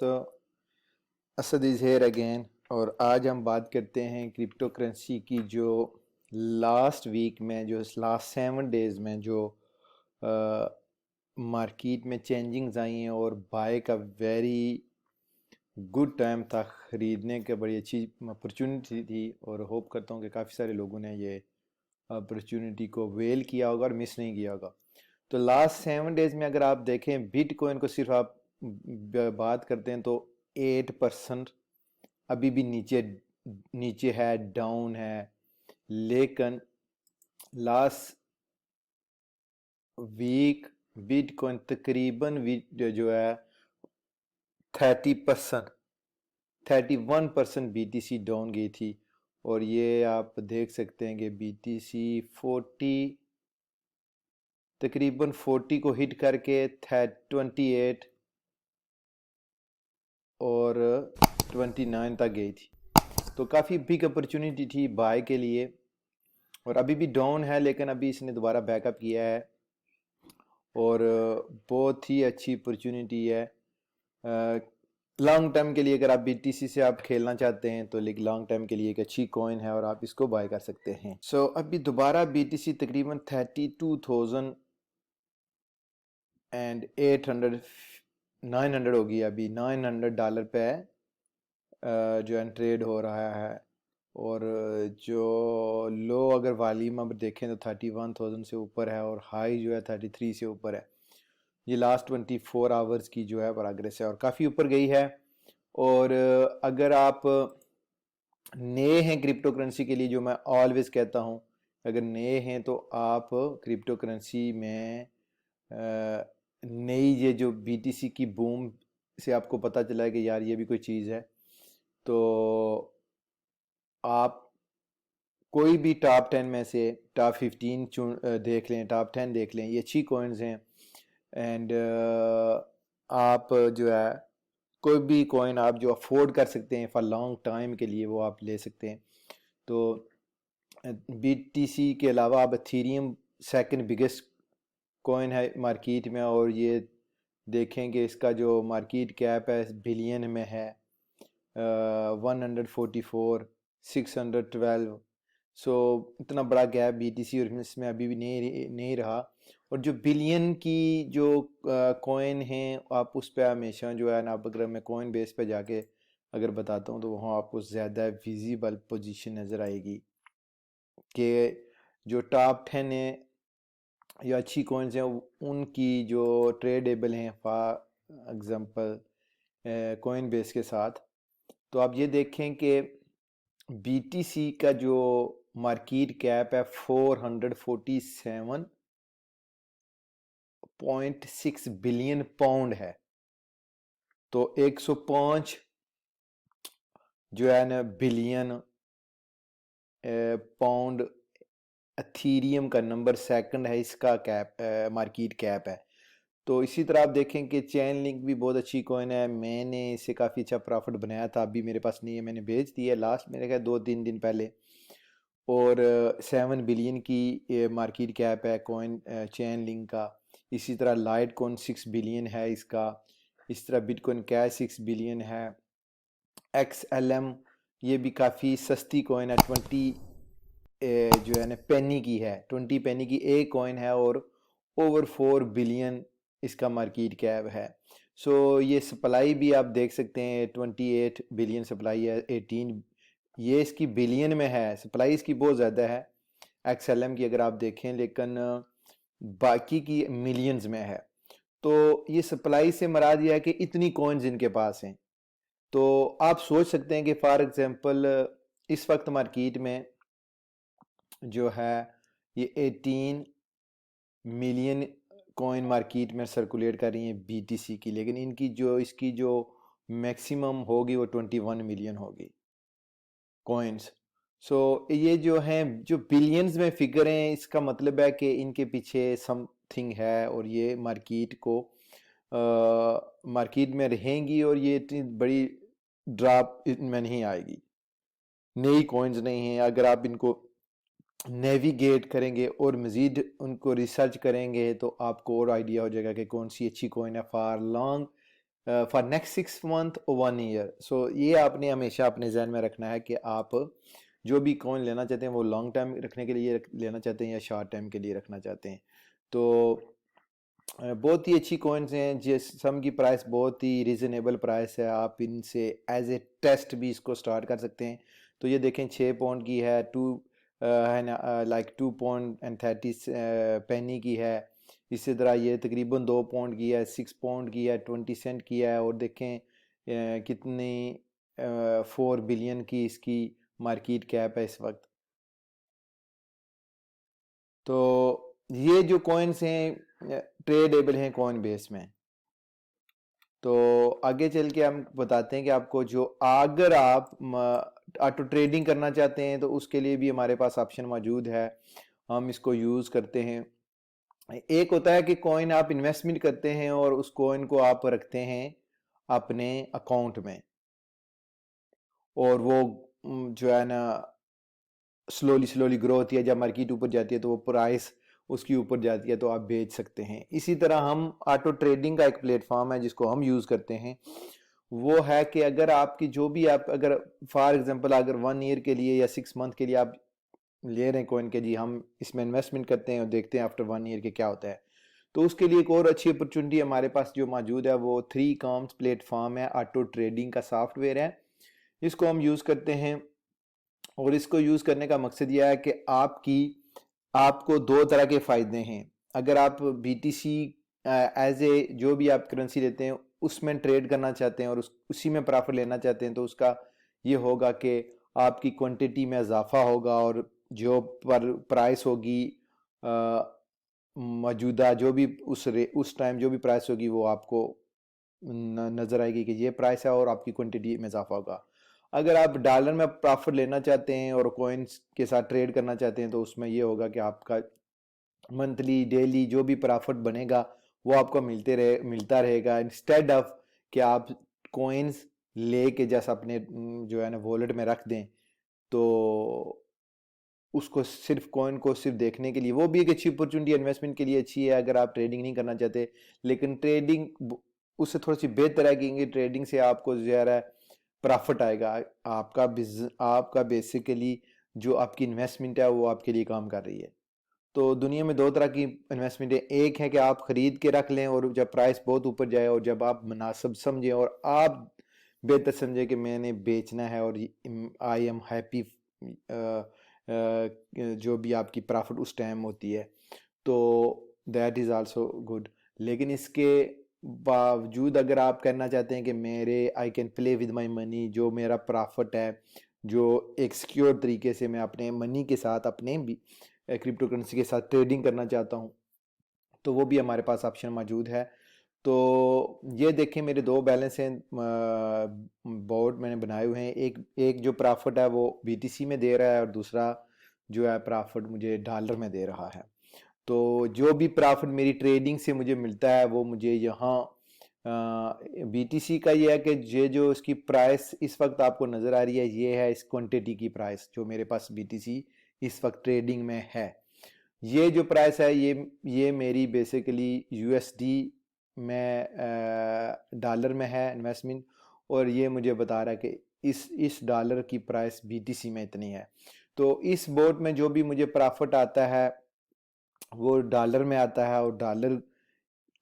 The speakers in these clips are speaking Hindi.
दोस्तों, असद इज़ हेयर अगेन। और आज हम बात करते हैं क्रिप्टो करेंसी की जो लास्ट वीक में, जो लास्ट 7 डेज़ में जो मार्केट में चेंजिंग्स आई हैं और बाय का वेरी गुड टाइम था, ख़रीदने के बड़ी अच्छी अपॉर्चुनिटी थी। और होप करता हूँ कि काफ़ी सारे लोगों ने ये अपॉर्चुनिटी को वेल किया होगा और मिस नहीं किया होगा। तो लास्ट 7 डेज़ में अगर आप देखें बिटकॉइन को, सिर्फ आप बात करते हैं तो 8% अभी भी नीचे नीचे है, डाउन है। लेकिन लास्ट वीक बिटकॉइन तकरीबन जो है 30%, 31% BTC डाउन गई थी। और ये आप देख सकते हैं कि BTC 40 तकरीबन 40 को हिट करके 28 और 29 तक गई थी। तो काफ़ी बिग अपॉर्चुनिटी थी बाय के लिए। और अभी भी डाउन है, लेकिन अभी इसने दोबारा बैकअप किया है और बहुत ही अच्छी अपॉर्चुनिटी है लॉन्ग टर्म के लिए। अगर आप BTC से आप खेलना चाहते हैं तो लॉन्ग टर्म के लिए एक अच्छी कॉइन है और आप इसको बाय कर सकते हैं। सो अभी दोबारा BTC तकरीबन 32,800 900 होगी, अभी $900 पे है जो है ट्रेड हो रहा है। और जो लो अगर वॉल्यूम अब देखें तो 31,000 से ऊपर है और हाई जो है 33 से ऊपर है। ये लास्ट 24 आवर्स की जो है प्रोग्रेस है और काफ़ी ऊपर गई है। और अगर आप नए हैं क्रिप्टो करेंसी के लिए, जो मैं ऑलवेज कहता हूँ, अगर नए हैं तो आप क्रिप्टो करेंसी में नई ये जो BTC की बूम से आपको पता चला है कि यार ये भी कोई चीज़ है, तो आप कोई भी टॉप 10 में से टॉप 15 चुन देख लें, टॉप 10 देख लें, ये अच्छी कॉइन्स हैं। एंड आप जो है कोई भी कॉइन आप जो अफोर्ड कर सकते हैं फॉर लॉन्ग टाइम के लिए, वो आप ले सकते हैं। तो BTC के अलावा आप एथेरियम सेकंड बिगेस्ट कॉइन है मार्केट में, और ये देखेंगे इसका जो मार्केट कैप है बिलियन में है, 144 612। सो इतना बड़ा गैप BTC और इसमें अभी भी नहीं रहा। और जो बिलियन की जो कॉइन हैं, आप उस पर हमेशा जो है ना, आप अगर मैं कॉइन बेस पे जाके अगर बताता हूँ तो वहाँ आपको ज़्यादा विजिबल पोजीशन नज़र आएगी कि जो टॉप 10 है या अच्छी कॉइन्स हैं उनकी जो ट्रेडेबल हैं फॉर एग्जांपल कॉइन बेस के साथ। तो आप ये देखें कि BTC का जो मार्केट कैप है 447.6 बिलियन पाउंड है। तो 105 जो है ना बिलियन पाउंड एथेरियम का नंबर सेकंड है, इसका कैप मार्केट कैप है। तो इसी तरह आप देखें कि चेन लिंक भी बहुत अच्छी कॉइन है। मैंने इससे काफ़ी अच्छा प्रॉफिट बनाया था, अभी मेरे पास नहीं है, मैंने बेच दिया लास्ट मेरे ख्याल 2-3 दिन पहले। और 7 बिलियन की मार्केट कैप है कॉइन चेन लिंक का। इसी तरह लाइट कॉइन 6 बिलियन है इसका। इस तरह बिटकॉइन कैश 6 बिलियन है। XLM ये भी काफ़ी सस्ती कॉइन है, 20 जो है ना पेनी की है, 20 पेनी की एक कॉइन है और ओवर 4 बिलियन इसका मार्केट कैप है। सो ये सप्लाई भी आप देख सकते हैं, 28 बिलियन सप्लाई है, 18 ये इसकी बिलियन में है, सप्लाई इसकी बहुत ज़्यादा है XLM की अगर आप देखें, लेकिन बाकी की मिलियंस में है। तो ये सप्लाई से मराद यह है कि इतनी कॉइन्स इनके पास हैं। तो आप सोच सकते हैं कि फॉर एग्जांपल इस वक्त मार्केट में जो है ये 18 मिलियन कॉइन मार्केट में सर्कुलेट कर रही हैं BTC की, लेकिन इनकी जो इसकी जो मैक्सिमम होगी वो 21 मिलियन होगी कॉइन्स। सो ये जो हैं जो बिलियंस में फिगर हैं, इसका मतलब है कि इनके पीछे समथिंग है और ये मार्केट को मार्केट में रहेंगी और ये इतनी बड़ी ड्रॉप इनमें नहीं आएगी। नई कॉइन्स नहीं हैं, अगर आप इनको नेविगेट करेंगे और मज़ीद उनको रिसर्च करेंगे तो आपको और आइडिया हो जाएगा कि कौन सी अच्छी कॉइन है for long for next 6 month और 1 ईयर। सो ये आपने हमेशा अपने जहन में रखना है कि आप जो भी कॉइन लेना चाहते हैं वो लॉन्ग टाइम रखने के लिए लेना चाहते हैं या शॉर्ट टाइम के लिए रखना चाहते हैं। तो बहुत ही अच्छी कॉइन्स हैं, जिस सम की प्राइस बहुत ही रिजनेबल प्राइस है। आप इनसे एज ए टेस्ट भी इसको स्टार्ट कर सकते हैं। तो ये देखें 6 पाउंड की है, है ना, लाइक 2 पाउंड एंड 30 पेनी की है। इसी तरह ये तकरीबन 2 पाउंड की है, 6 पाउंड की है, 20 सेंट की है। और देखें कितनी 4 बिलियन की इसकी मार्केट कैप है इस वक्त। तो ये जो कॉइन्स हैं ट्रेडेबल हैं कॉइन बेस में। तो आगे चल के हम बताते हैं कि आपको जो अगर आप ऑटो ट्रेडिंग करना चाहते हैं तो उसके लिए भी हमारे पास ऑप्शन मौजूद है, हम इसको यूज़ करते हैं। एक होता है कि कॉइन आप इन्वेस्टमेंट करते हैं और उस कॉइन को आप रखते हैं अपने अकाउंट में, और वो जो है ना स्लोली स्लोली ग्रो होती है। जब मार्केट ऊपर जाती है तो वो प्राइस उसकी ऊपर जाती है तो आप बेच सकते हैं। इसी तरह हम ऑटो ट्रेडिंग का एक प्लेटफॉर्म है जिसको हम यूज़ करते हैं, वो है कि अगर आपकी जो भी आप अगर फॉर एग्जांपल अगर 1 ईयर के लिए या 6 मंथ के लिए आप ले रहे हैं कॉइन के, जी हम इसमें इन्वेस्टमेंट करते हैं और देखते हैं आफ्टर 1 ईयर के क्या होता है। तो उसके लिए एक और अच्छी अपॉर्चुनिटी हमारे पास जो मौजूद है वो 3 कॉम्स प्लेटफॉर्म है, ऑटो ट्रेडिंग का सॉफ्टवेयर है। इसको हम यूज़ करते हैं और इसको यूज़ करने का मकसद यह है कि आपको दो तरह के फ़ायदे हैं। अगर आप BTC एज ए जो भी आप करेंसी लेते हैं उसमें ट्रेड करना चाहते हैं और उसी में प्रॉफिट लेना चाहते हैं, तो उसका ये होगा कि आपकी क्वांटिटी में इजाफा होगा और जो प्राइस होगी मौजूदा जो भी उस टाइम जो भी प्राइस होगी वो आपको नज़र आएगी कि ये प्राइस है और आपकी क्वांटिटी में इजाफा होगा। अगर आप डॉलर में प्रॉफिट लेना चाहते हैं और कॉइन्स के साथ ट्रेड करना चाहते हैं तो उसमें ये होगा कि आपका मंथली डेली जो भी प्रॉफिट बनेगा वो आपको मिलता रहेगा, इंस्टेड ऑफ कि आप कॉइन्स लेके जैसा अपने जो है ना वॉलेट में रख दें। तो उसको सिर्फ कॉइन को सिर्फ देखने के लिए वो भी एक अच्छी अपॉर्चुनिटी इन्वेस्टमेंट के लिए अच्छी है अगर आप ट्रेडिंग नहीं करना चाहते। लेकिन ट्रेडिंग उससे थोड़ी सी बेहतर है क्योंकि ट्रेडिंग से आपको ज़्यादा प्रॉफिट आएगा। आपका बेसिकली जो आपकी इन्वेस्टमेंट है वो आपके लिए काम कर रही है। तो दुनिया में दो तरह की इन्वेस्टमेंट है, एक है कि आप खरीद के रख लें और जब प्राइस बहुत ऊपर जाए और जब आप मुनासिब समझें और आप बेहतर समझें कि मैंने बेचना है और आई एम हैप्पी, जो भी आपकी प्रॉफिट उस टाइम होती है, तो दैट इज़ आल्सो गुड। लेकिन इसके बावजूद अगर आप कहना चाहते हैं कि मेरे I can play with my money, जो मेरा प्रॉफिट है जो एक सिक्योर तरीके से मैं अपने मनी के साथ अपने भी क्रिप्टो करेंसी के साथ ट्रेडिंग करना चाहता हूँ, तो वो भी हमारे पास ऑप्शन मौजूद है। तो ये देखें मेरे दो बैलेंस हैं बोर्ड मैंने बनाए हुए हैं, एक एक जो प्रॉफिट है वो BTC में दे रहा है और दूसरा जो है प्रॉफिट मुझे डॉलर में दे रहा है। तो जो भी प्रॉफिट मेरी ट्रेडिंग से मुझे मिलता है वो मुझे यहाँ BTC का ये है कि ये जो इसकी प्राइस इस वक्त आपको नज़र आ रही है ये है इस क्वांटिटी की प्राइस जो मेरे पास BTC इस वक्त ट्रेडिंग में है। ये जो प्राइस है ये मेरी बेसिकली USD में डॉलर में है इन्वेस्टमेंट, और ये मुझे बता रहा है कि इस डॉलर की प्राइस BTC में इतनी है। तो इस बोट में जो भी मुझे प्रॉफिट आता है वो डॉलर में आता है और डॉलर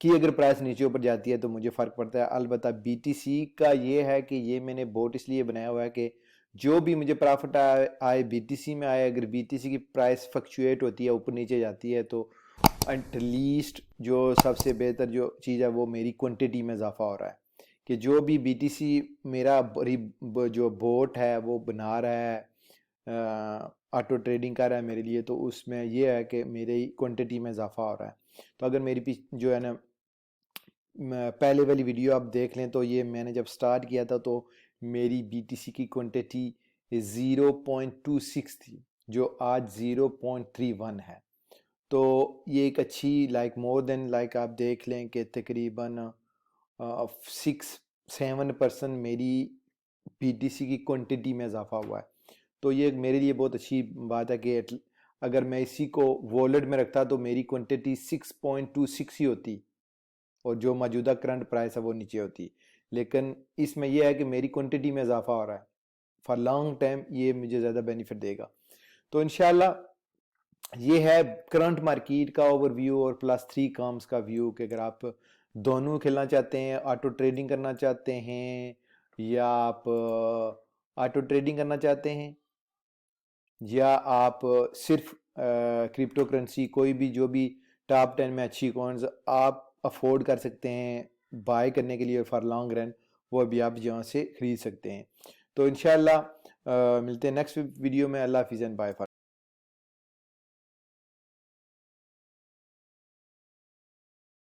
की अगर प्राइस नीचे ऊपर जाती है तो मुझे फ़र्क पड़ता है। अलबत्ता BTC का ये है कि ये मैंने बोट इसलिए बनाया हुआ है कि जो भी मुझे प्रॉफिट आए BTC में आए, अगर BTC की प्राइस फ्लक्चुएट होती है ऊपर नीचे जाती है तो एटलीस्ट जो सबसे बेहतर जो चीज़ है वो मेरी क्वांटिटी में इजाफा हो रहा है कि जो भी BTC मेरा जो बोट है वो बना रहा है ऑटो ट्रेडिंग कर रहा है मेरे लिए, तो उसमें यह है कि मेरी क्वांटिटी में इजाफा हो रहा है। तो अगर मेरी जो है ना पहले वाली वीडियो आप देख लें तो ये मैंने जब स्टार्ट किया था तो मेरी BTC की क्वांटिटी 0.26 थी जो आज 0.31 है। तो ये एक अच्छी लाइक मोर देन लाइक आप देख लें कि तकरीबन 6-7% मेरी BTC की क्वांटिटी में इजाफा हुआ है। तो ये मेरे लिए बहुत अच्छी बात है कि अगर मैं इसी को वॉलेट में रखता तो मेरी क्वांटिटी 6.26 ही होती और जो मौजूदा करंट प्राइस है वो नीचे होती। लेकिन इसमें यह है कि मेरी क्वांटिटी में इजाफा हो रहा है, फॉर लॉन्ग टाइम ये मुझे ज़्यादा बेनिफिट देगा। तो इंशाल्लाह ये है करंट मार्केट का ओवरव्यू और प्लस 3 कॉम्स का व्यू कि अगर आप दोनों खेलना चाहते हैं, ऑटो ट्रेडिंग करना चाहते हैं, या आप ऑटो ट्रेडिंग करना चाहते हैं, या आप सिर्फ क्रिप्टो करेंसी कोई भी जो भी टॉप 10 में अच्छी कॉइन्स आप अफोर्ड कर सकते हैं बाय करने के लिए फॉर लॉन्ग रन, वो अभी आप यहाँ से खरीद सकते हैं। तो इंशाल्लाह मिलते हैं नेक्स्ट वीडियो में। अल्लाह हाफिज़ एंड बाय।